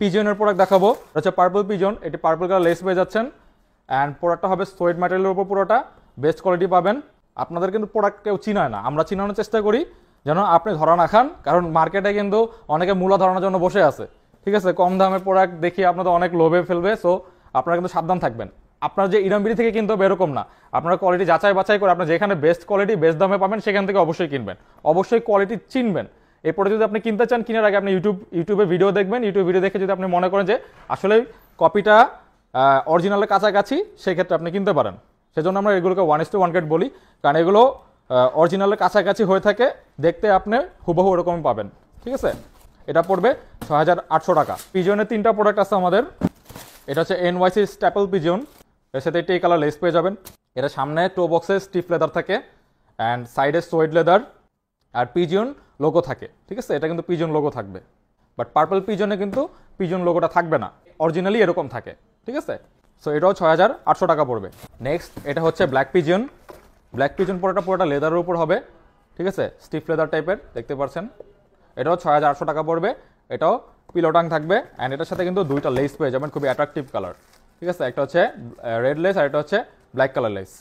পিজনের product দেখাবো, হচ্ছে purple pigeon. এটি পার্পল কালার লেস পেয়ে যাচ্ছেন অ্যান্ড প্রোডাক্টটা হবে সোয়েট ম্যাটেরিয়ালের উপর, পুরোটা বেস্ট কোয়ালিটি পাবেন। আপনাদের কিন্তু প্রোডাক্ট কেউ চিনায় না, আমরা চিনানোর চেষ্টা করি যেন আপনি ধরা না খান, কারণ মার্কেটে কিন্তু অনেকে মূলা ধরানোর জন্য বসে আছে, ঠিক আছে, কম দামে প্রোডাক্ট দেখিয়ে আপনাদের অনেক লোভে ফেলবে। সো আপনারা কিন্তু সাবধান থাকবেন। আপনার যে ইরামবিডি থেকে কিন্তু এরকম না, আপনারা কোয়ালিটি যাচাই বাছাই করে আপনার যেখানে বেস্ট কোয়ালিটি বেস্ট দামে পাবেন সেখান থেকে অবশ্যই কিনবেন, অবশ্যই কোয়ালিটি চিনবেন। এরপরে যদি আপনি কিনতে চান, কেনার আগে আপনি ইউটিউবে ভিডিও দেখবেন। ইউটিউব ভিডিও দেখে যদি আপনি মনে করেন যে আসলে কপিটা অরিজিনালের কাছাকাছি, সেক্ষেত্রে আপনি কিনতে পারেন। সেজন্য আমরা এগুলোকে 1:1 গ্রেড বলি, কারণ এগুলো অরিজিনালের কাছাকাছি হয়ে থাকে, দেখতে আপনি হুবহু ওরকমই পাবেন, ঠিক আছে। এটা পড়বে 6,800 টাকা। পিজনের 3টা প্রোডাক্ট আছে আমাদের। এটা হচ্ছে NYC স্ট্যাপল পিজন, এর সাথে এই কালার লেস পেয়ে যাবেন। এটা সামনে টো বক্সে স্টিফ লেদার থাকে অ্যান্ড সাইডে সোয়েড লেদার আর পিজন লোগো থাকে, ঠিক আছে। এটা কিন্তু পিজন লোগো থাকবে, বাট পার্পল পিজনে কিন্তু পিজন লোগোটা থাকবে না, অরিজিনালি এরকম থাকে, ঠিক আছে। সো এটাও 6,800 টাকা পড়বে। নেক্সট এটা হচ্ছে ব্ল্যাক পিজন। ব্ল্যাক পিজন পুরোটা লেদারের উপর হবে, ঠিক আছে, স্টিফ লেদার টাইপের দেখতে পাচ্ছেন। এটাও 6,800 টাকা পড়বে। এটাও পিলোটাং থাকবে অ্যান্ড এটার সাথে কিন্তু 2টা লেস পেয়ে যাবেন, খুবই অ্যাট্রাকটিভ কালার, ঠিক আছে। একটা হচ্ছে রেড লেস আর এটা হচ্ছে ব্ল্যাক কালার লেস।